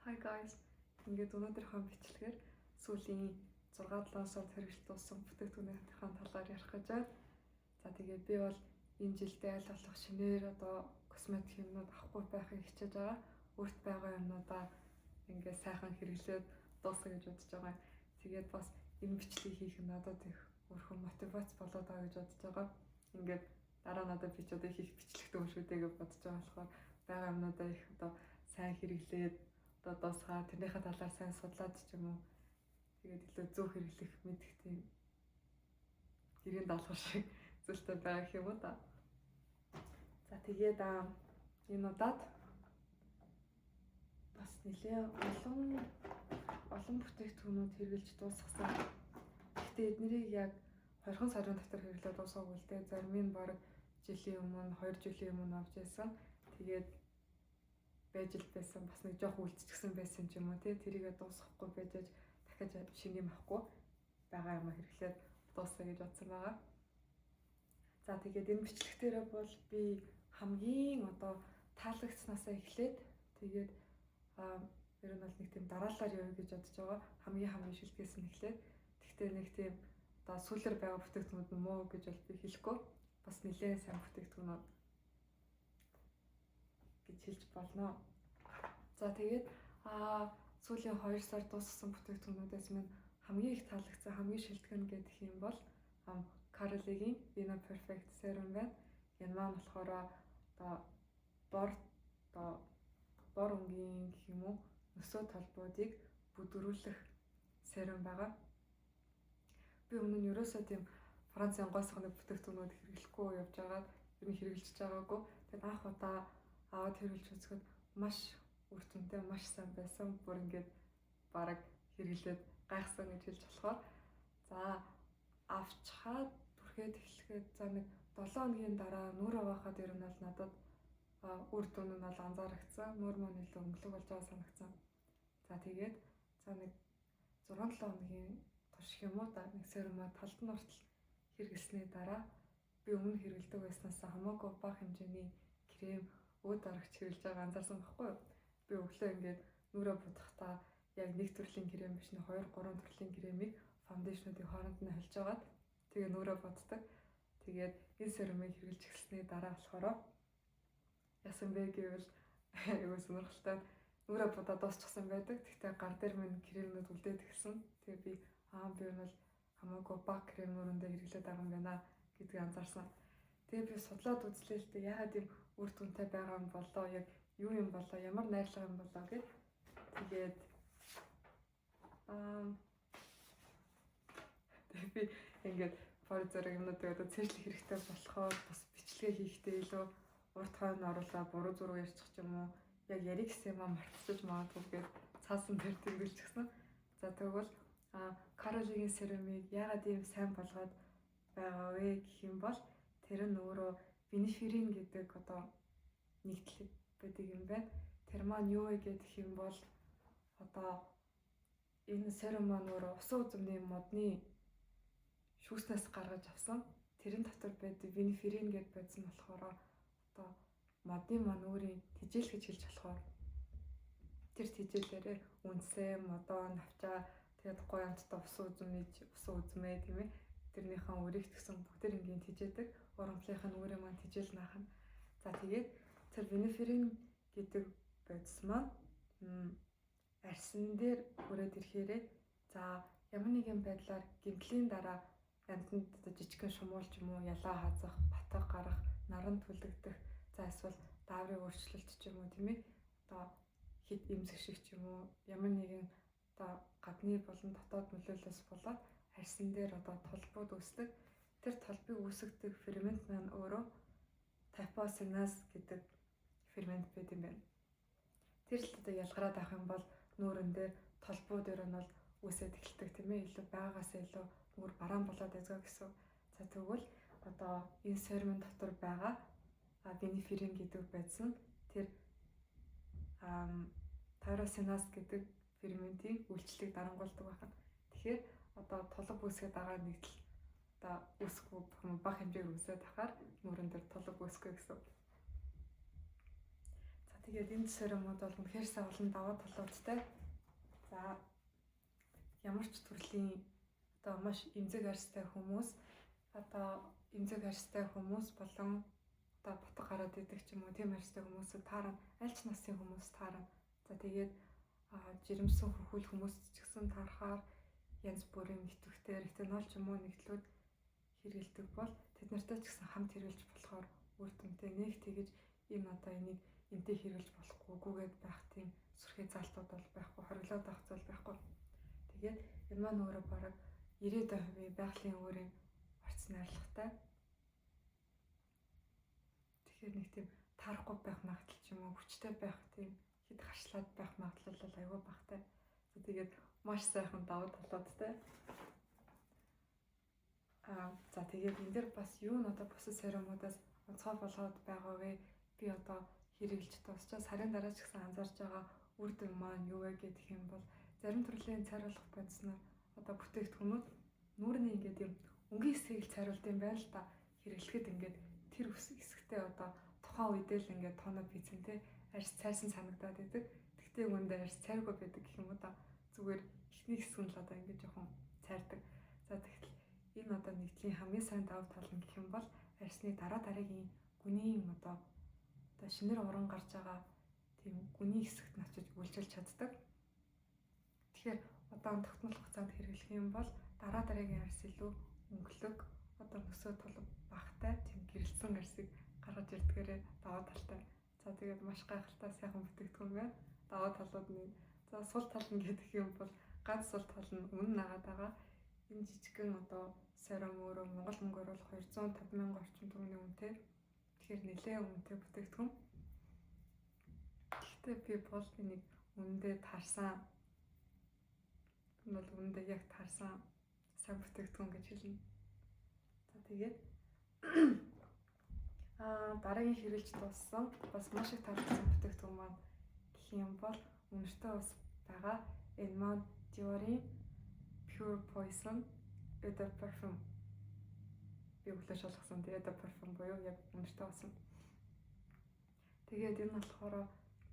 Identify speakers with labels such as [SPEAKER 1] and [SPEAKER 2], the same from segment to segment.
[SPEAKER 1] Hi guys. Ингээд өнөөдрийнхөө бичлэгээр сүүлийн 6-7 сард хэрэгжилт болсон бүтээгдэхүүнийхээ талаар ярих гэж байна. За тэгээд би бол энэ жилдээ аль болох шинээр косметик юмнууд авахгүй байхыг хичээж байгаа. Өөрт байгаа юмнуудаа ингээд сайхан хэрэглээд дуусгах гэж бодож байгаа. Тэгээд бас энэ бичлэгийг хийх нь надад их өөрхөн мотивац болоод байгаа гэж бодож байгаа. Ингээд дараа надад би ч хийх бичлэгтэй юм шүү дээ гэж бодож байгаа болохоор байгаа юмнуудаа их сайн хэрэглээд дуусгаа тэрнийхээ талаар сайн судлаад ч юм уу тэгээд илүү зөв хэрэглэх мэдэх тийм гэрийн даалгавар шиг зүйлтэй байгаа юм уу та. За тэгээд энэ удаад бас нэлээ олон бүтээгдэхүүнүүд хэрэгжилж дуусгасан. Гэхдээ эднэрийг яг 2 сарын дотор хэрэглээд дуусгаагүй л дээ. Зарим нь баг жилийн өмнө 2 жилийн өмнө авч яасан. Тэгээд байж л байсан бас нэг жоох үлдчихсэн байсан ч юм уу тий тэрийгээ дуусгахгүй байж дахиад шинэ юм авахгүй байгаа юм хэрэглээд дуусгая гэж бодсон байгаа. За тэгээд энэ бичлэгтэрээ бол би хамгийн таалагдсанаасаа эхлээд тэгээд ер нь бол нэг тийм дараалалаар явъя гэж бодож байгаа. Хамгийн шилдгээс нь эхлээд тэгтээ нэг тийм сүүлэр байгаа бүтээгдэхүүнүүд нь муу гэж бол би хэлэхгүй бас нэлээд сайн бүтээгдэхүүнүүд гэж хэлж болно. За тэгээд сүүлийн 2 сар дууссан бүтээгдэхүүнүүдээс минь хамгийн их таалагдсан хамгийн шилтгэн гэх юм бол Caroline's Vino Perfect Serum байна. Энэ маань болохоор бор өнгийн гэх юм уу нөсөө толбуудыг бүдгэрүүлэх серум байгаа. Би өмнө нь ерөөсөө тийм Францын гойсгоны бүтээгдэхүүнүүд хэрэглэхгүй явж байгаад ер нь хэрэгжилж байгаагүй. Тэгээд анх удаа аваад хэрэглэж үзэхэд маш үр дүнтэй маш сайн байсан. Бүр ингээд бараг хэрэглээд гайхсан гэж хэлж болохоор. За авчхаад бүрхээд эхлэхэд за нэг 7 хоногийн дараа нүүр авахад ер нь бол надад үр дүн нь бол анзаарэгдсэн. Нүүр маань илүү өнгөлөг болж байгаа санагдсан. За тэгээд за нэг 6-7 хоногийн турш юм уу нэг серумаа талд нь ортол хэрэглэсний дараа би өмнө хэрэглэдэг байснаас хамаагүй бага хэмжээний крем өөд аргач хэрэглэж байгаа анзаарсан байхгүй юу? Би өглөө ингээд нүрээ будахтаа яг нэг төрлийн крем биш нэг 2-3 төрлийн кремийг фаундейшнуудын хооронд нь холж агаад тэгээ нүрээ буддаг. Тэгээд энэ серумыг хэрэглэж эхэлсний дараа болохоор ясан бэ гэвэл айгуу сонирхолтой нүрээ будаа дуусчихсан байдаг. Тэгтээ гар дээр минь кремнүүд үлдээд эхэлсэн. Тэгээ би би нь бол хамаагүй бага крем нүрэндээ хэрэглээд байгаа юм байна гэдгийг анзаарсан. Тэгээ би судлаад үзлээ л дээ яагаад ийм үр дүнтэй байгаа юм болоо яг юу юм болоо ямар найрлага юм болоо гэд тэгээд би ингээд фор зэрэг юмнуудыг цээжлэх хэрэгтэй болохоор бас бичлэгээ хийхдээ илүү урт хойно оруулаад буруу зураг ярьчих ч юм уу яг ярих гэсэн юм мартчих магадгүй гэд цаасан дээр тэмдэглэжсэн. За тэгвэл Caroline's серумыг яагаад ийм сайн болгоод байгаа вэ гэх юм бол тэр нь өөрөө виниферин гэдэг нэгтлэг байдаг юм байна. Тэр маань юу вэ гэх юм бол энэ серум маань өөрөө усан үзмний модны шүүснээс гаргаж авсан. Тэрэн дотор байдаг виниферин гэдээ байсан болохоор модны маань өөрийн тижэл гэж хэлж болохоор тэр тижэлээрээ үнсээ, модоо, навчаа тэгээд гоё амттай усан үзмээ тийм ээ тэрнийхэн үрийг тгсэн бүгд ингийн тижээдэг. Урамтлынх нь өөрийн маань тижэл наахна. За тэгээд тэр виниферин гэдэг бодис маань арьсан дээр хүрээд ирэхээрээ за ямар нэгэн байдлаар гэмтлийн дараа амьтанд жижигхэн шумуул ч юм уу ялаа хазах, батга гарах, наран түлэгдэх, за эсвэл дааврын өөрчлөлт ч юм уу тийм ээ хит эмзэг шиг ч юм уу ямар нэгэн гадны болон дотоод нөлөөллөөс болоод арьсан дээр толбууд үүсдэг. Тэр толбыг үүсгдэг фермент маань өөрөө Typhosinace гэдэг фермент байт юм байна. Тэр л ялгараад авах юм бол нүүрэн дээр толбууд ер нь бол үүсээд эхэлдэг тийм ээ илүү байгаагаас илүү нүүр бараан болоод байгаа гэсэн. За тэгвэл энэ серумын дотор байгаа виниферин гэдэг байсан тэр Typhosinace гэдэг ферментийн үйлчлэгийг дарангуулдаг байна. Тэгэхээр толб үүсгээд байгаа нэгдэл үүсэхгүй бага хэмжээгээр үүсээд тахаар нүүрэн дээр толб үүсэхгүй гэсэн. За тэгээд энэ церемонид бол үнэхээр сайн олон даваа талуудтай. За ямар ч төрлийн одоо маш эмзэг арьстай хүмүүс болон одоо бутга гараад идэх ч юм уу тийм арьстай хүмүүсд таарна, аль ч насны хүмүүс таарна. За тэгээд жирэмсэн хөхүүл хүмүүс ч гэсэн таарахаар янз бүрийн нэвтвэгтэй ретинол ч юм уу нэгдлүүд хэрэгэлдэг бол тэд нартай ч гэсэн хамт хэрэглэж болохоор үр дүнтэй. Нэг тэгэж энэ одоо энийг энтэй хэрэглэж болохгүйгээд байх тийм сүрхий залтууд бол байхгүй, хориглоод байх зүйл байхгүй. Тэгээд энэ маань өөрөө бараг 90% байгалийн өөрийн орц найрлагатай. Тэгэхээр нэг тийм таарахгүй байх магадлал ч юм уу хүчтэй байх тийм хэд харшлаад байх магадлал бол аюул багтай. Тэгээд маш сайхан давуу талуудтай. За тэгээд энэ дэр бас юу н одоо бусад церемонидаас онцгой болгоод байгаа вэ? Би одоо хэрэгжилж дуусчаас сарын дараа ч гэсэн анзаарч байгаа үр дүн маань юу вэ гэх юм бол зарим төрлийн цайруулах бодисноор одоо бүтээгдэхүүнүүд нүүрний ингээд юм өнгийн хэсгийг цайруулт юм байна л да. Хэрэглэхэд ингээд тэр хэсэгтээ одоо тухайн үедээ л ингээд тоноо бийцэнтэй арьс цайсан санагдаад байдаг. Тэгтээ үүндээ арьс цайргүй байдаг гэх юм уу да. Зүгээр эхний хэсэг нь л одоо ингээд жоохон цайрдаг. За тэгэхээр энэ одоо нэгдлийн хамгийн сайн давуу тал нь гэх юм бол арьсны дараагийн гүнийн одоо шинээр уран гарч байгаа тийм гүний хэсэгт нь очиж үйлчилж чаддаг. Тэгэхээр удаан тогтмол хугацаанд хэрэглэх юм бол дараагийн арьс илүү өнгөлөг одоо нөсөө толгой багтай тийм гэрэлсэн арьсыг гаргаж ирдгээрээ даваа талтай. За тэгээд маш гайхалтай сайхан бүтээгдэхүүн байна. Даваа талууд нь за сул тал нь гэдэг юм бол ганц сул тал нь өмнө нагаад байгаа. Энэ жижигхэн одоо церем өөрөө Монгол мөнгөөр бол 250,000 орчим төгрөгийн үнэтэй. Тэгэхээр нэлээд үнэтэй бүтээгдэхүүн. Гэхдээ би бол энийг үнэндээ таарсан. Энэ бол үнэндээ яг таарсан сайн бүтээгдэхүүн гэж хэлнэ. За тэгээд дараагийн хэрэглэж дууссан бас маш их таалагдсан бүтээгдэхүүн маань гэх юм бол үнэртэй бас байгаа. Энэ маань Dior-ийн Pure Poison Eau de Parfum. Би өглөө шалгасан Eau de Parfum буюу яг үнэртэй болсон. Тэгээд энэ болохоор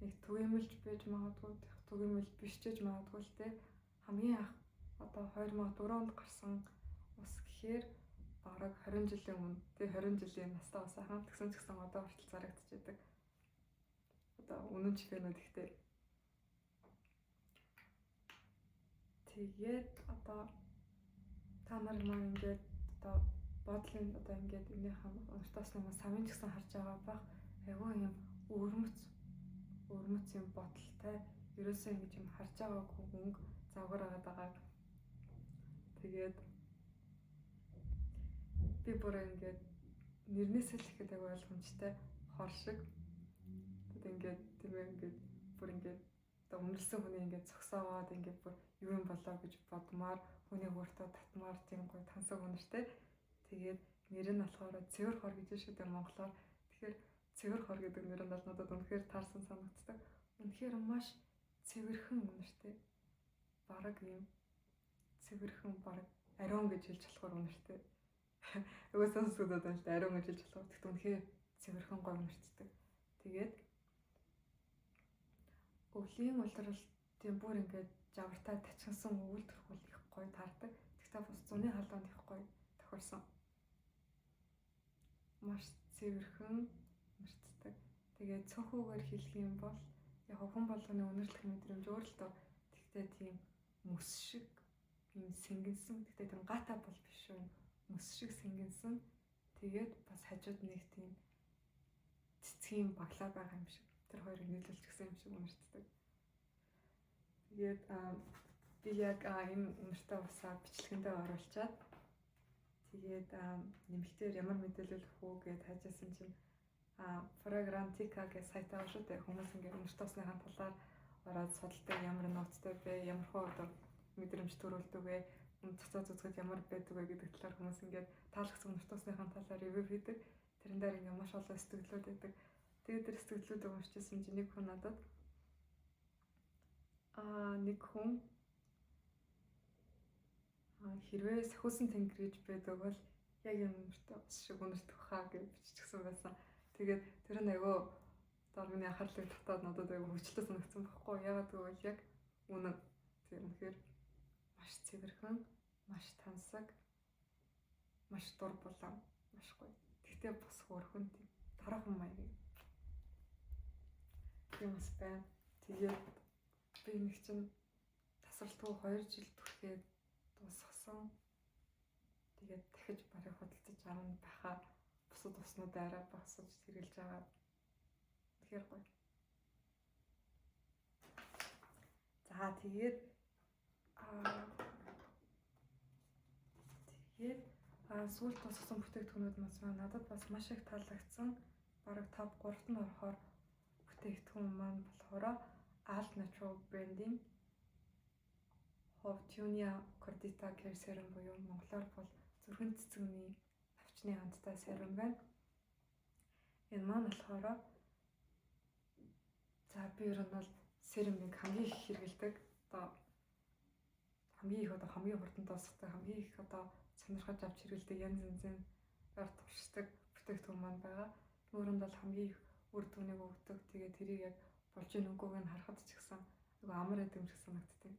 [SPEAKER 1] нэг түгээмэлж байж магадгүй, түгээмэл биш ч гэж магадгүй л дээ. Хамгийн анх одоо 2004 онд гарсан ус гэхээр бараг 20 жилийн өмнө. Тэгээ 20 жилийн настай ус ахаа. Тэгсэн ч гэсэн одоо хүртэл зарагдчихэдэг. Одоо үнэн чиглэнүүд ихтэй. Тэгээд одоо та нар маань ингээд одоо бодлын одоо ингээд энийхэн унтаас нэг самын ч гэсэн харж байгаа бах. Айгүй юм өрмөц юм бодолтой. Ерөөсөө ингэж юм харж байгаагүй өнгө завгаар байгаа. Тэгээд би бүр ингээд нэрнээсээ л ихэд аягүй ойлгомжтой хор шиг. Тэгээд ингээд тийм ингээд бүр ингээд одоо өмнөлсөн хүний ингээд цогсоогоод ингээд бүр юу юм болоо гэж бодмаар хүний өөртөө татмаар тийм гоё тансаг үнэртэй. Тэгээд нэр нь болохоор цэвэр хор гэж шүү дээ монголоор. Тэгэхээр цэвэр хор гэдэг нэр нь бол надад үнэхээр таарсан санагддаг. Үнэхээр маш цэвэрхэн үнэртэй. Бараг юм цэвэрхэн бараг ариун гэж хэлж болохоор үнэртэй. Өвөө сонсогдоод байна шүү дээ ариун гэж хэлж болохоор. Тэгт үнэхээр цэвэрхэн гоё үнэртдэг. Тэгээд өвлийн улиралтын бүр ингээд жавартай тачигсан өвөлдөрхөл их гоё таардаг. Тэгтээ бас зуны халуунд их гоё тохирсон. Маш цэвэрхэн үнэртдэг. Тэгээд цөөхөөр хэлэх юм бол яг хүн болгоны үнэрлэх мэдрэмж өөр л дөө. Тэгтээ тийм мөс шиг юм сэнгэнсэн. Тэгтээ тийм гата бол биш шүү. Мөс шиг сэнгэнсэн. Тэгээд бас хажууд нэг тийм цэцгийн баглаа байгаа юм шиг. Тэр хоёрыг нийлүүлж гисэн юм шиг үнэртдэг. Тэгээд би яг энэ үнэртэй усаа бичлэгэндээ оруулчаад тэгээд нэмэлтээр ямар мэдээлэл өгөх үү гэж хайжсэн чинь Fragrantica гэх сайт байгаа шүү дээ. Хүмүүс ингээд үнэртэй усныхаа талаар ороод судалдаг ямар нууцтай бэ, ямар хөө одоо мэдрэмж төрүүлдэг вэ, цацаа зүцгэд ямар байдаг вэ гэдэг талаар хүмүүс ингээд таалагдсан үнэртэй усныхаа талаар ревю хийдэг. Тэрэн дээр ингээд маш олон сэтгэлүүд байдаг. Тэгээд тэр сэтгэлүүдийг уншижсэн чинь нэг хүн надад нэг хүн хэрвээ сахиусан тэнгэр гэж байдаг бол яг юм үнэртэй ус шиг үнэртэх хаа гэж биччихсэн байсан. Тэгээд тэр нь айгүй За миний анхаарлыг татаад надад аяг хөвчлөө санагдсан байхгүй. Ягаад гэвэл яг үнэн. Тийм үнэхээр маш цэвэрхэн, маш тансаг, маш дур булаан, маш гоё. Тэгтээ бас хөөрхөн тийм дараахан маяг. Тийм бас байна. Тэгээд би нэг чинь тасралтгүй 2 жил түлхээд дуусгасан. Тэгээд дахиж барыг худалдаж авах байхаа бусад уснууд арай багсаж сэргэлж байгаа. Тэгэхээр гоё. За тэгээд сүүлд тусгасан бүтээгдэхүүнүүд маань надад бас маш их таалагдсан. Бараг топ 3-т нь орохоор бүтээгдэхүүн маань болохоор All Natural Branding Hoftunia Cordita Care Serum буюу монголоор бол зүрхэн цэцэгний навчны хандтай серум байна. Энэ маань болохоор за би ер нь бол серумыг хамгийн их хэрэглэдэг. Одоо хамгийн хурдан дуусгадаг, хамгийн их сонирхож авч хэрэглэдэг янз янзын туршдаг бүтээгдэхүүн маань байгаа. Нүүрэнд бол хамгийн их үр дүнийг өгдөг. Тэгээд тэрийг яг болж ийн үгүйг нь харахад ч гэсэн амар эдэм шиг санагддаг.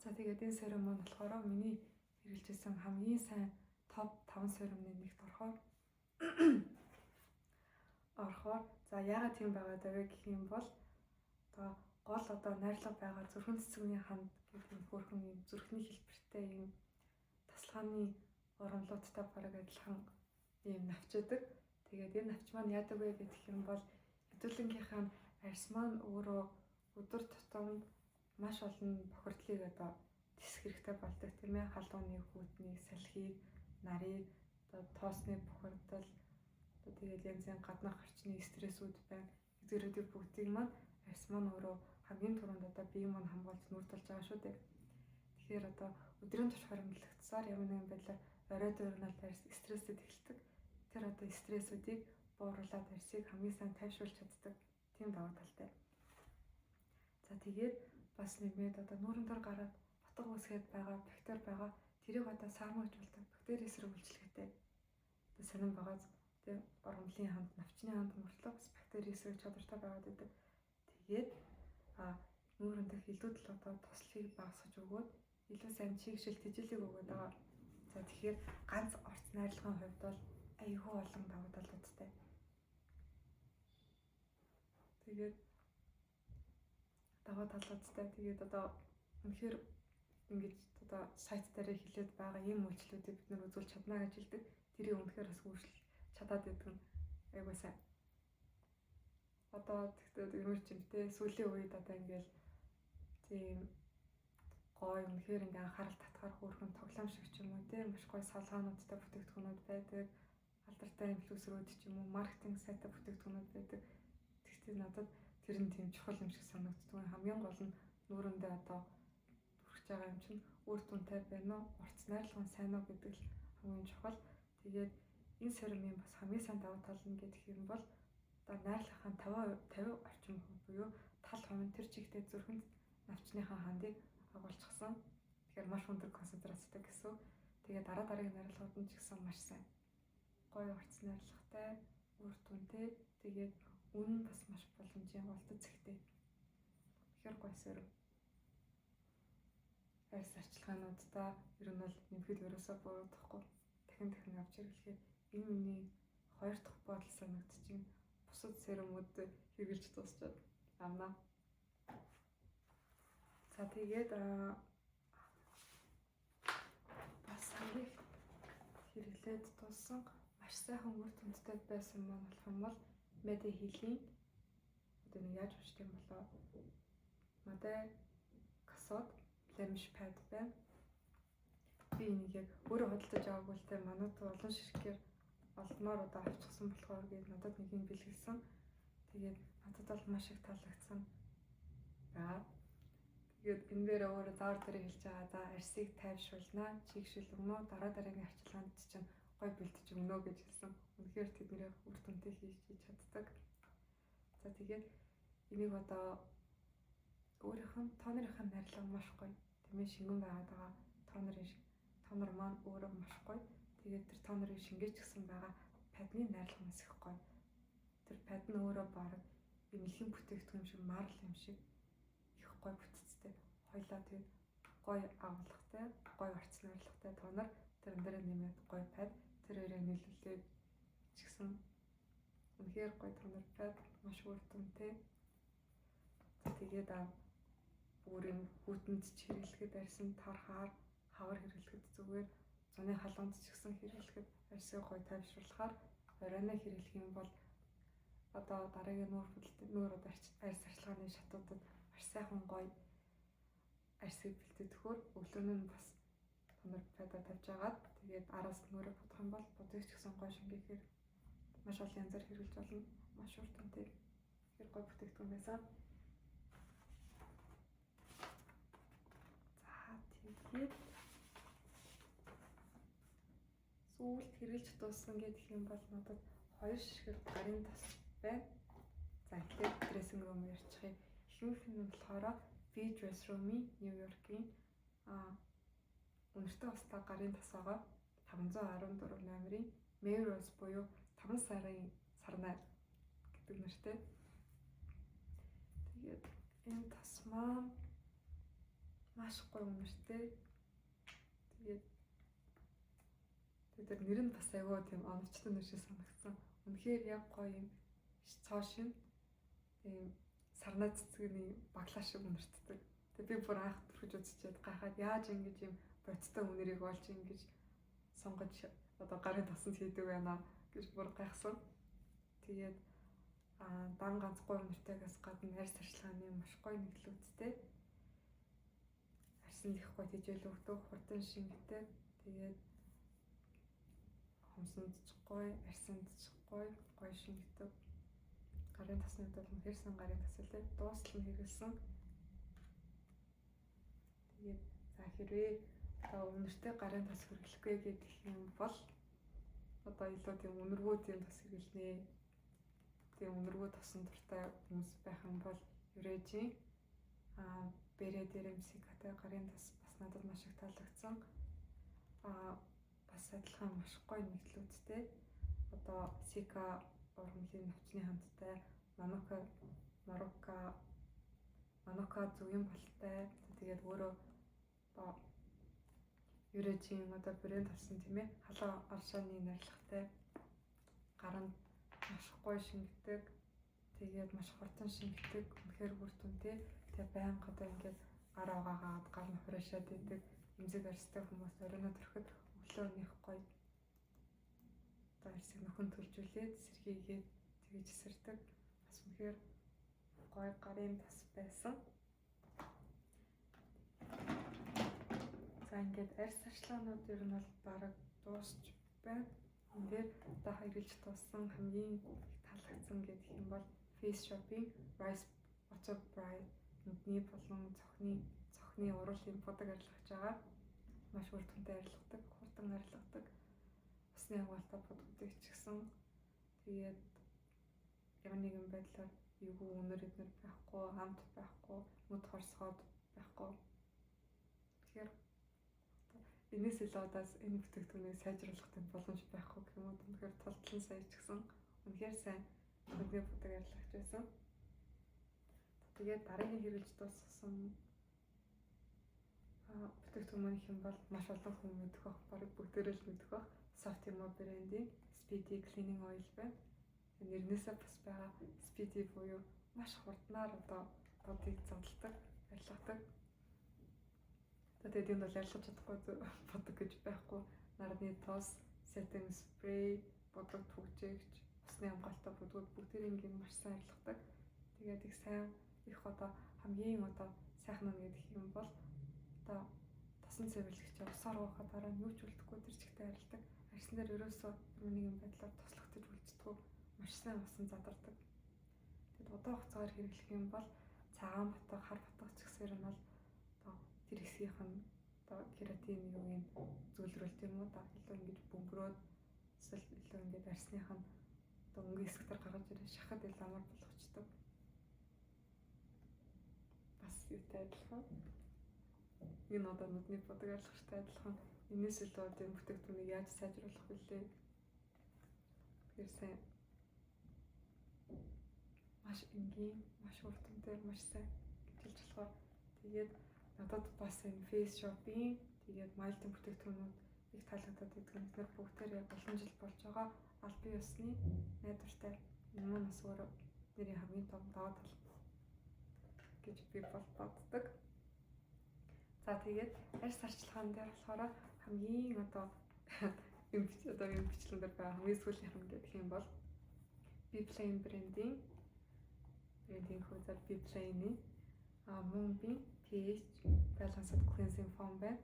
[SPEAKER 1] За тэгээд энэ серум маань болохоор миний хэрэглэжсэн хамгийн сайн топ 5 серумны нэгт орохоор за яагаад тийм байгаад вэ гэх юм бол гол найрлага байгаа зүрхэн цэцэгний ханд гэдэг юм хөөрхөн юм зүрхний хэлбэртэй юм тасалгааны урамлуудтай бараг адилхан юм навчдаг. Тэгээд энэ навч маань яадаг вэ гэх юм бол хэдүүлэнгийнхэн арьс маань өөрөө өдөр тутамд маш олон бохирдлыг тисэх хэрэгтэй болдог тийм ээ. Халууны хүйтний салхийг, нарыг, тоосны бохирдол, тэгээд янзын гаднах орчны стрессүүд байна. Эдгээрүүдийг бүгдийг маань арьс маань өөрөө хамгийн түрүүнд бие маань хамгаалж нүүртүүлж байгаа шүү дээ. Тэгэхээр өдрийн турш хоримтлагдсаар ямар нэгэн байдлаар орой дээр нь арьс стресстэй эхэлдэг. Тэр стрессүүдийг бууруулаад арьсыг хамгийн сайн тайвшруулж чаддаг тийм даваа талтай. За тэгээд бас нэмээд нүүрэн дээр гараад батг үсгээд байгаа бактери байгаа. Тэрийг саармагч болдог бактери эсрэг үйлчлэгээтэй. Сонирн байгаа тийм гормлын ханд, навчны ханд мөртлөө бас бактери эсрэг чадвартай байгаад байдаг. Тэгээд нүүрэн дэх илүү туслахыг багасгаж өгөөд илүү сайн чигшил тэжээлийг өгöd байгаа. За тэгэхээр ганц орц найрлагын хувьд бол аюулгүй олон давуу талуудтай. Тэгээд даваа талуудтай. Тэгээд үнэхээр ингэж сайт дээр хэлээд байгаа ийм үйлчлүүдийг бид нэр үзүүлж чадна гэж хэлдэг. Тэрийг үнэхээр бас өөрчлөж чадаад байдаг нь айгуу сайн. Тэгтээ ямар ч юмтэй сүүлийн үед ингээл тийм гоё үнэхээр ингээ анхаарал татгаар хөөрхөн тоглоом шиг ч юм уу тийм маш гоё салгаануудтай бүтээгдэхүүнүүд байдаг. Алдартай инфлюенсерүүд ч юм уу маркетинг сайтай бүтээгдэхүүнүүд байдаг. Тэгтээ надад тэр нь тийм чухал юм шиг санагддаг. Хамгийн гол нь нүүрэндээ хүрч байгаа юм чинь үр дүнтэй байна уу, урт найрлагын сайн уу гэдэг л хамгийн чухал. Тэгээд энэ серумын бас хамгийн сайн давуу тал нь гэдэг юм бол найрлагын 50 орчим буюу тал хувийн тэр чигтээ зүрхэнд навчныхаа хандыг агуулчихсан. Тэгэхээр маш өндөр концентрацтай гэсэн. Тэгээд дараагийн найрлагууд нь ч гэсэн маш сайн. Гоё урт найрлагатай, үр дүнтэй, тэгээд үнэн бас маш боломжийн голдод зэгтэй. Тэгэхээр гоё серум. Арьс арчилгаануудаа ер нь бол нэмэхэд ерөөсөө буурахгүй. Дахин авч хэрэглэхээр энэ миний 2 дахь бодол санагдчихээн. Бусад серумууд хэрэгжилж дуусчаад амнаа. За тэгээд бас хамгийн хэрэглээд дууссан маш сайхан үр дүнтэй байсан маань болох юм бол Mediheal-ийн нэг яаж уншдаг юм болоо Maday Casod Blemish Pad байна. Би энийг яг өөрөө худалдаж аваагүй л те манайд олон ширхгээр олноор авчихсан болохоор гээд надад нэг юм бэлгэлсэн. Тэгээд надад бол маш их таалагдсан. Тэгээд энэ дээр өөрөө заар дээр хэлж байгаа. За арьсыг тайвшруулнаа, чигшил өгнө, дараагийн арчилгаанд чинь гой бэлтэж өгнө гэж хэлсэн. Үнэхээр тэдний үр дүнтэй хийж чаддаг. За тэгээд энийг өөрийнх нь тонерынхаа найрлага маш гоё. Тэмээ шингэн байгаа тонер маань өөрөө маш гоё. Тэгээд тэр тонерыг шингээж гсэн байгаа падны найрлага маш их гоё. тэр пад нь өөрөө бараг эмнэлгийн бүтээгдэхүүн юм шиг марл юм шиг их гоё бүтцтэй. Хоёлаа тэгээд гоё агуулгатай, гоё орц найрлагатай тонор тэрэн дээр нэмээд гоё пад тэр хоёрыг нийлүүлээд чигсэн үнэхээр гоё тонор пад маш үр дүнтэй. Тэгээд бүрийн хүүтэнд ч хэрэглэхэд арьсан тархаар хавар хэрэглэхэд зүгээр зуны халуунд ч гэсэн хэрэглэхэд арьсыг гоё тайвшруулахаар оройно хэрэглэх юм бол одоо дараагийн нүүр арьс арчилгааны шатуудад маш сайхан гоё арьсыг бэлтгэхөөр өглөө нь бас тонор пада тавьж агаад тэгээд араас нүүрээ бодох юм бол бодгийг ч гэсэн гоё шингээхээр маш олон янзаар хэрэглэж болно. Маш ур дүнтэй тэр гоё бүтээгдэхүүн байсан. Тэгээд сүүлд хэрэглэж дууссан гэдэг юм бол надад 2 ширхэг гарын тос байна. За тэгэхээр dressing room ярьчих. Ихэнх нь болохоор V Dress Room-ийн Нью-Йоркийн өнөртэй устай гарын тос байгаа 514 номерын Melrose буюу 5 сарын сарнай гэдэг нэртэй. Тэгээд энэ тос маань маш гоё үнэртэй. Тэгээд тэр нэр нь бас айгүй тийм оновчтой нэр шиг санагдсан. Үнэхээр яг гоё юм цоо шин тийм сарнай цэцгийн баглаа шиг үнэртдэг. Тэгээд би бүр анх төрөж үзчихээд гайхаад яаж ингэж юм бодтой үнэрийг олж ингэж сонгож одоо гарын тосонд хийдэг байна гэж бүр гайхсан. Тэгээд дан ганц гоё үнэртэйгээс гадна арьс арчилгааны маш гоё нэглүүдтэй. Арьсанд их гоё тэжээл өгдөг, хурдан шингэдэг. Тэгээд хумсанд ч гоё, арьсанд ч гоё шингэдэг. Гарын таснууд бол хэрсэн гарын тас үлээ дуустал нь хэрэгэлсэн. Тэгээд за хэрвээ үнэртэй гарын тас хэрэглэхгүй гэдэг юм бол одоо илүү тийм үнэргүй тийм тас хэрэглэнэ. Тийм үнэргүй тосон дуртай хүмүүс байх юм бол Eurage-ийн Beret DMC-тэй гарын тас бас надад маш их таалагдсан. Бас адилхан маш гоё нэглүүдтэй. Одоо Sika ургамлын навчны хамттай Manuka зүгийн болтой. Тэгээд өөрөө одоо Eurage-ийн одоо брэнд болсон тийм ээ. Халуун аршааны нарлагтай гаранд маш гоё шингэдэг. Тэгээд маш хурдан шингэдэг. Үнэхээр бүр түнтэй. Тэгээд байнга одоо ингээд гар угаагаад гар нь хураашаад идэг. Эмзэг арьстай хүмүүс оройно төрөхөд өглөө нэх гоё. Одоо арьсыг нөхөн төлжүүлээд сэргийгээд тэгж эсэрдэг. Бас үнэхээр гоё гарын тас байсан. За ингээд арьс арчилгаанууд ер нь бол бараг дуусч байна. Энэ дээр одоо хэрэглэж дууссан хамгийн таалагдсан гэдэг юм бол Face Shop-ийн Rice Butter Bride нүдний болон цохны уруулын будаг арилгаж байгаа. Маш үр дүнтэй арилгадаг, хурдан арилгадаг. Усны хамгаалалтаа будагддаг ч гэсэн тэгээд ямар нэгэн байдлаар эвгүй үнэр эднэр байхгүй, хамт байхгүй, нүд хорсгоод байхгүй. Тэгэхээр энэс илүүдээс энэ бүтээгдэхүүнийг сайжруулах гэм боломж байхгүй гэх юм уу. Тэгэхээр тултлан сайн ч гэсэн үнэхээр сайн нүдний будаг арилгаж байсан. Тэгээд дараагийн хэрэглэж дууссан бүтээгдэхүүн маань хэм бол маш олон хүн мэдэх бах, бараг бүгдээрээ л мэдэх бах. Softima брендийн Speedy Cleaning Oil байна. Нэрнээсээ бас байгаа Speedy буюу маш хурднаар одоо бодыг зодтолдог, арилгадаг. Тэгээд энэ бол арилгаж чадахгүй бодог гэж байхгүй. Нарны тоос, setting spray, бодог түгжээгч, усны хамгаалалтаа бодгууд бүгдээрээ маш сайн арилгадаг. Тэгээд их сайн их одоо хамгийн одоо сайхан нь гэдэг юм бол одоо тосон цэвэрлэгч усаар уухад дараа нь юу ч үлдэхгүй тэр чигтээ арилдаг. Арьсан дээр ерөөсөө ямар нэгэн байдлаар тослогдож үлддэггүй маш сайн усан задардаг. Тэгэд удаан хугацаагаар хэрэглэх юм бол цагаан батга, хар батга ч гэсээр нь бол одоо тэр хэсгийнх нь одоо кератин юугийн зүйлрүүлт юм уу да илүү ингэж бөмбөрөөд эсвэл илүү ингэж арьсных нь одоо өнгө хэсгээр гаргаж ирээ шахаад ил амар болгочдөг. Бас юутай адилхан. Энэ одоо нүдний будаг арилгачтай адилхан. Энэс илүү тийм бүтээгдэхүүнийг яаж сайжруулах вүлээ. Тэгэхээр сайн маш энгийн, маш үр дүнтэй, маш сайн гэж хэлж болохоор тэгээд надад бас энэ фейс шопын тэгээд майлтын бүтээгдэхүүнүүд их таалагдаад байдаг. Эдгээр бүгдээр яг олон жил болж байгаа аль бие усны найдвартай юм уу бас өөрөө нэрийн хамгийн том даваа тал гэж би боддог. За тэгээд арьс арчилгаан дээр болохоор хамгийн одоо юм бичлэн дээр байгаа хамгийн сүүлийн юм гэх юм бол Biplane брендийн хуудас Biplane-ийн Moonbeam pH Balanced Cleansing Foam байна.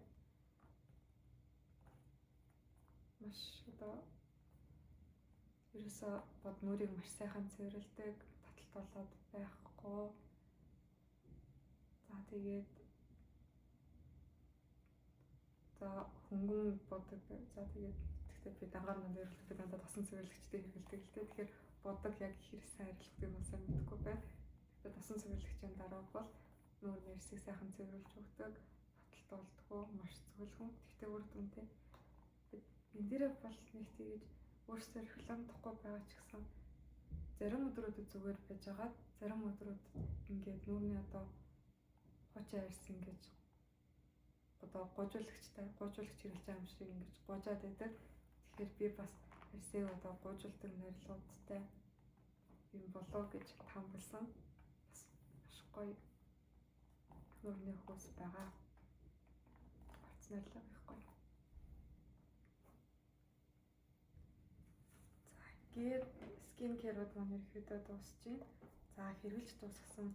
[SPEAKER 1] Маш одоо ерөөсөө бод мөрийг маш сайхан цэвэрлэдэг, таталт болоод байхгүй. За тэгээд хөнгөн бодог. За тэгээд гэхдээ би дангаар манд хэрэглэдэг, би дандаа тосон цэвэрлэгчтэй хэрэглэдэг л дээ. Тэгэхээр бодог яг хэрэг сайн арилгадаг юм сайн мэдэхгүй байна. Тэгэхээр тосон цэвэрлэгчийн дараа бол нүүрний арьсыг сайхан цэвэрлж өгдөг, таталт болдгоо, маш цөөлгөн, тэгтээ үр дүнтэй. Энэ дээрээ бол нэг тэгэж өөрсдөө рекламдахгүй байгаа ч гэсэн зарим өдрүүдэд зүгээр байж байгаа, зарим өдрүүдэд ингээд нүүрний одоо хуучин арьс ингэж одоо гуйжуулагчтай гуйжуулагч хэрэглэж байгаа юм шиг ингэж гуйжаад байдаг. Тэгэхээр би бас арьсыг одоо гуйжуулдаг нарилуудтай юм болоо гэж тамбалсан. Бас маш гоё нүүрний хөөс байгаа. Орцнолоо их гоё. За ингээд скин керүүд маань ерөөдөө дуусчихъя. За хэрэглэж дуусгасан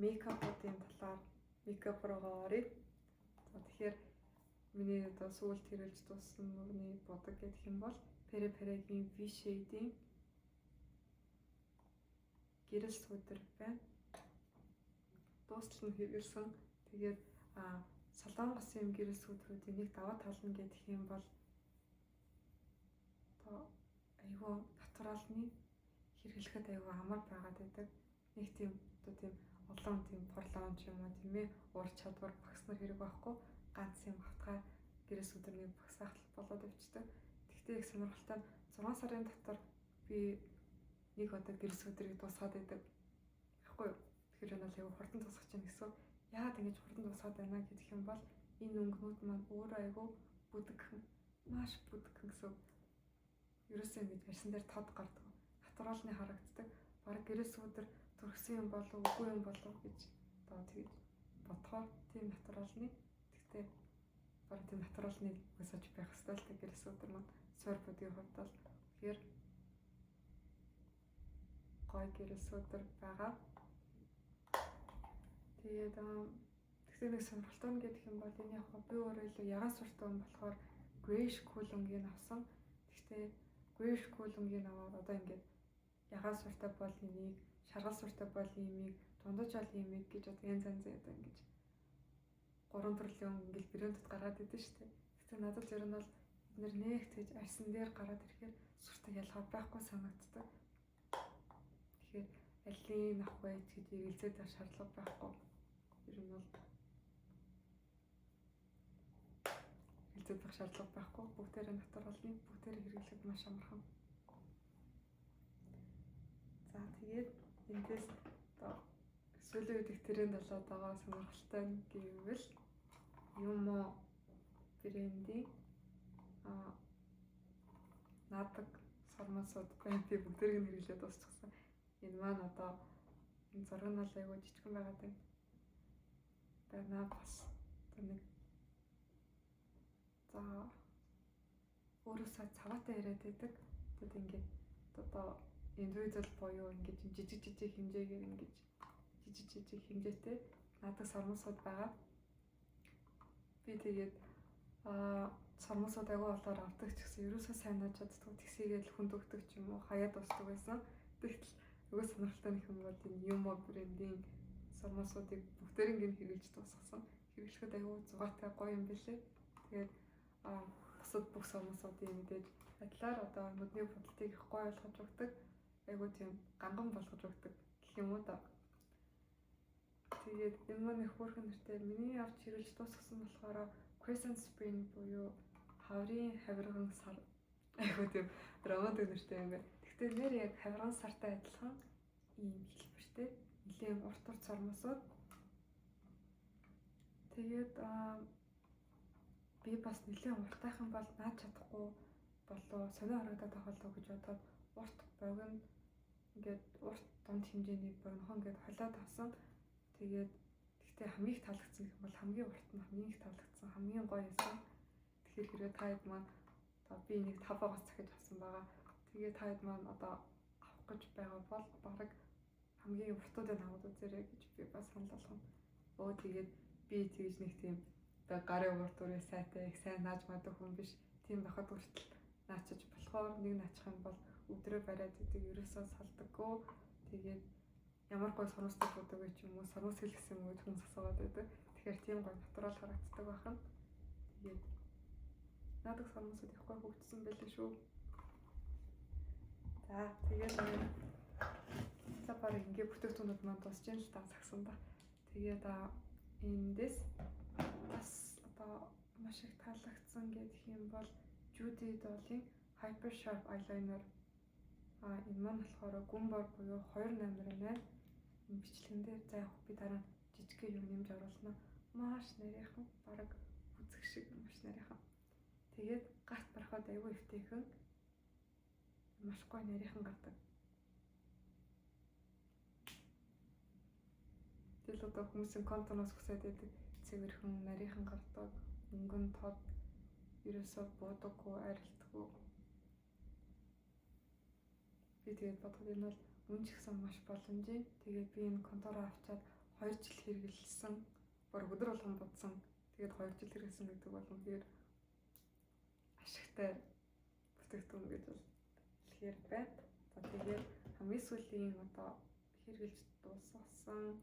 [SPEAKER 1] мейкапуудын талаар мейкап руугаа оръё. За тэгэхээр миний одоо сүүлд хэрэглэж дууссан нүүрний бодог гэх юм бол Periperaгийн V-Shade-ийн гэрэл сүүдэр байна. Дуустал нь хэрэгэлсэн. Тэгээд солонгос юм гэрэл сүүдрүүдийн нэг даваа тал нь гэх юм бол одоо айгүй натуралны хэрэглэхэд айгүй амар байгаад байдаг. Нэг тийм одоо тийм олон тийм порлон ч юм уу тийм ээ ур чадвар багснаар хэрэг байхгүй. Ганц юм хавтгай гэрэл сүүдэрний багсаах болоод өвчтөг. Тэгтээ их сонирхолтой 6 сарын дотор би нэг одоо гэрэл сүүдрийг дуусгаад байдаг. Тэгэхгүй юу? Тэгэхээр энэ бол айгүй хурдан дуусгах чинь гэсэн. Яагаад ингэж хурдан дуусгаад байна гэх юм бол энэ өнгөнүүд маань өөрөө айгүй бүдгхэн, маш бүдгхэн гэсэн. Ерөөсөө ингэж арьсан дээр тод гардаг. Натуралны харагддаг. Бараг гэрэл сүүдэр төрхсөн юм болов үгүй юм болов гэж одоо тэгэж бодохоор тийм натуралны. Тэгтээ бараг тийм натуралны өсөж байх ёстой л гэрэл сүүдэр маань суур будгийн хувьд бол тэгэхээр гоё гэрэл сүүдэр байгаа. Тэгээд тэгтээ нэг сонирхолтой нь гэх юм бол энэ яг би өөрөө л ягаан суртаа юм болохоор Greyish Cool-ыг авсан. Тэгтээ Greyish Cool-ыг аваад одоо ингээд ягаан суртаа бол энийг, шаргал суртаа бол иймийг, дундаж бол иймийг гэж одоо янз янзын одоо ингэж 3 төрлийн ингээд брэндүүд гаргаад идэв шүү дээ. Тэгтээ надад ер нь бол бид нэг тэгж арьсан дээр гараад ирэхээр суртаа ялгаа байхгүй санагддаг. Тэгэхээр алийг авах вэ гэж эргэлзээд шаардлага байхгүй. Ер нь бол эргэлзээд авах шаардлага байхгүй. Бүгдээрээ натуралны, бүгдээрээ хэрэглэхэд маш амархан. За тэгээд эндээс одоо сүүлийн үед их тренд болоод байгаа сонирхолтой нь гэвэл Yumo брендийн наадаг сармасууд байна. Би бүгдэрийг нь хэрэглээд дуусчихсан. Энэ маань одоо энэ зураг нь бол айгүй жижигхэн байгаад байна. Байна бас одоо нэг за өөрөөсөө цаваатай яриад байдаг. Тэгэд ингээд одоо индивидуал буюу ингээд жижиг хэмжээгээр ингээд жижиг хэмжээтэй наадаг сармасууд байгаа. Би тэгээд сармасууд айгүй болоор авдаг ч гэсэн ерөөсөө сайн нааж чаддаг. Тэгсээгээл хүнд өгдөг ч юм уу хаяад дуусдаг байсан. Тэгтэл айгүй сонирхолтой нэг юм бол энэ Yumo брендийн сармасуудыг бүгдээрийг нь хэрэглэж дуусгасан. Хэрэглэхэд айгүй зугаатай гоё юм билээ. Тэгээд бусад бүх сармасуудын мэдээж адилаар одоо нүдний бодолтыг их гоё ойлгож өгдөг. Айгүй тийм ганган болгож өгдөг гэх юм уу да. Тэгээд энэ маань их хөөрхөн нэртэй миний авч хэрэглэж дуусгасан болохоор Crescent Spring буюу хаврын хавирган сар айгүй тийм романтик нэртэй юм байна. Гэхдээ нэр яг хавирган сартай адилхан ийм хэлбэр ашигтай. Нэлээд урт сормосууд. Тэгээд би бас нэлээд уртайхан бол наад чадахгүй болоо сонио харагдаад байгаа гэж бодоод урт богино ингээд урт дунд хэмжээний богинохон ингээд холиод авсан. Тэгээд гэхдээ хамгийн их таалагдсан гэх юм бол хамгийн урт нь хамгийн их таалагдсан, хамгийн гоё байсан. Тэгэхээр хэрвээ та хэд маань одоо би нэг 5-аас захиж авсан байгаа. Тэгээд та хэд маань одоо авах гэж байгаа бол бараг хамгийн уртуудыг аваад үзээрэй гэж би бас санал болгоно. Тэгээд би тэгж нэг тийм одоо гарын урт үрээ сайтай их сайн нааж мадаг хүн биш. Тийм байхад хүртэл наачиж болохоор нэг наачих юм бол өдрөө бариад идэг ерөөсөө салдаггүй. Тэгээд ямар гой сормостой будаг вэ ч юм уу сормос хэлсэн үед хүн асуугаад байдаг. Тэгэхээр тийм гой натурал харагддаг байна. Тэгээд надад сормосод их гой хөгжсөн байлээ шүү. За тэгээд бараг ингээ бүтээгдэхүүнүүд маань дуусч юм л та цагсан да. Тэгээд эндээс бас одоо маш их таалагдсан гэх юм бол Judy Doll-ийн Hyper Sharp Eyeliner. Энэ маань болохоор гүн бор буюу 288 энэ бичлэгэн дээр за яг би дараа нь жижигхэн юм нэмж оруулна. Маш нарийнхан бараг үзэх шиг маш нарийнхан. Тэгээд гарт барахад аюу эвтэйхэн маш гоё нарийнхан гардаг. Тэгэл одоо хүмүүсийн контоноос хүсээд байдаг цэвэрхэн нарийнхан гардаг, өнгөн тод ерөөсөө буудаггүй, арилдаггүй. Би тэгээд бодоход энэ бол мөн ч гэсэн маш боломжийн. Тэгээд би энэ контороо авчаад 2 жил хэрэглэсэн. Бараг өдөр болгон будсан. Тэгээд 2 жил хэрэглэсэн гэдэг бол үнэхээр ашигтай бүтээгдэхүүн гэж бол хэлэхээр байна. За тэгээд хамгийн сүүлийн одоо хэрэглэж дуусгасан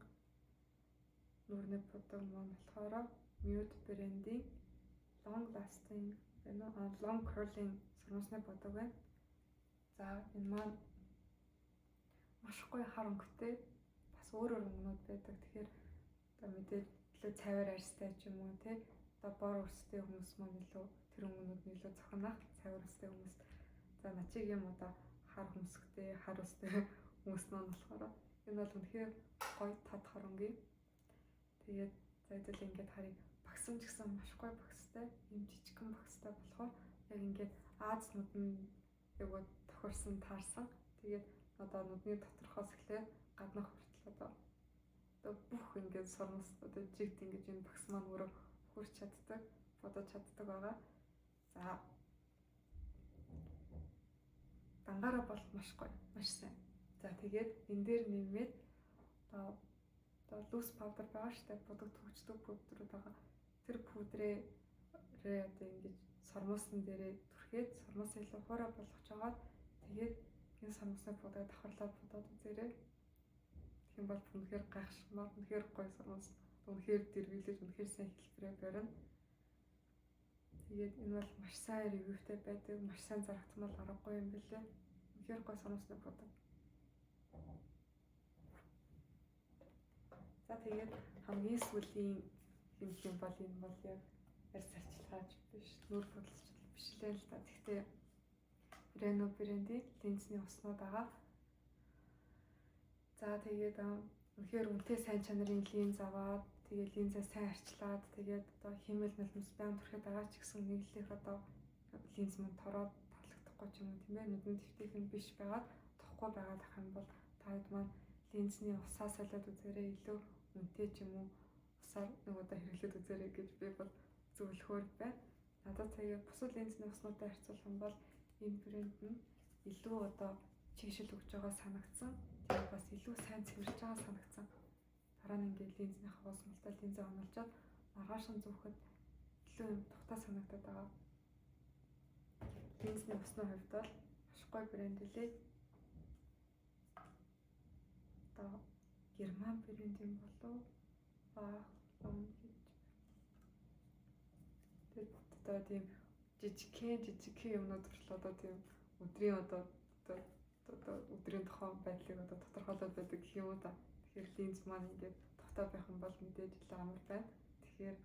[SPEAKER 1] нүүрний будаг маань болохоор Mute брендийн Long Lasting Long Curling сормосны будаг байна. За энэ маань маш гоё хар өнгөтэй бас өөр өнгөнүүд байдаг. Тэгэхээр одоо мэдээж илүү цайвар арьстай ч юм уу тий одоо бор өрстэй хүмүүс маань илүү тэр өнгөнүүд нь илүү цохнох цайвар өрстэй хүмүүс. За начигийн одоо хар хөмсгтэй хар өстэй хүмүүс маань болохоор энэ бол үнэхээр гоё тод хар өнгийн. Тэгээд за хэдүүл ингээд харыг багсан ч гэсэн маш гоё багстай юм жижигхэн багстай болохоор яг ингээд Азнууд нь яг тохирсон таарсан. Тэгээд одоо нүдний доторхоос эхлээд гаднах хүртэл одоо бүх ингээд сормос одоо жигт ингэж энэ багс маань өөрөө хурч чаддаг, бодож чаддаг байгаа. За дангаараа бол маш гоё, маш сайн. За тэгээд энэ дээр нэмээд одоо loose powder байгаа штэ будаг төгждөг пудрууд байгаа. Тэр пудрээ одоо ингэж сормосон дээрээ түрхээд сормос илүү хуурай болгож аваад тэгээд энэ сормосны пудрыг давхарлаад бодоод үзээрэй. Тэгэх юм бол үнэхээр гайхшмаар үнэхээр гоё сормос үнэхээр дэрвэлж үнэхээр сайн хэлбэрээр барина. Тэгээд энэ бол маш сайн ревьютэй байдаг, маш сайн зарагдсан бол аргагүй юм билээ. Үнэхээр гоё сормосны пудар. За тэгээд хамгийн сүүлийн юм бол энэ бол яг арьс арчилгаач биш, нүүр бодлолч биш л та. Гэхдээ Reno брендийн линзний уснууд байгаа. За тэгээд үнэхээр үнэтэй сайн чанарын линз аваад тэгээд линзээ сайн арчлаад тэгээд одоо химэл нулимс байн түрхэд байгаа ч гэсэн нэглэх одоо линз манд тороод таалагдахгүй ч юм уу тийм ээ нүдэн твтейхэн биш байгаад тохгүй байгаад ах юм бол таад маань линзний усаа солиод үзээрэй илүү үнэтэй ч юм уу усаар нэг удаа хэрэглээд үзээрэй гэж би бол зөвлөхөөр байна. Надад тэгээд бусад линзний уснуудтай харьцуулах юм бол энэ брэнд нь илүү одоо чигшил өгж байгаа санагдсан. Тэгээд бас илүү сайн цэвэрж байгаа санагдсан. Дараа нь ингээд линзний хаваас мултай линзээ оруулаад маргааш нь зүүхэд илүү юм тухтай санагдаад байгаа. Линзний усны хувьд бол маш гоё брэнд үлээ. Одоо Герман брендийн болов баг гэж. Тэгээд одоо тийм жижигхэн юмнууд хүртэл одоо тийм өдрийн одоо өдрийн тухайн байдлыг одоо тодорхойлоод байдаг гэх юм уу та. Тэгэхээр линз маань ингээд тухтай байх юм бол мэдээж илүү амар байна. Тэгэхээр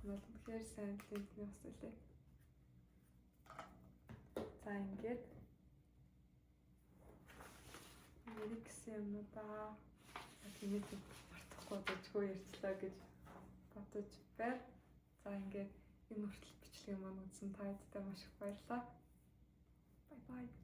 [SPEAKER 1] бол үнэхээр сайн линзний ус үлээ. За ингээд ярих гэсэн юмудаа тэгээд мартахгүй зөчгөө ярьчлаа гэж бодож байна. За ингээд энэ хүртэл бичлэгийг маань үзсэн та бүхэнд маш их баярлалаа. Bye bye.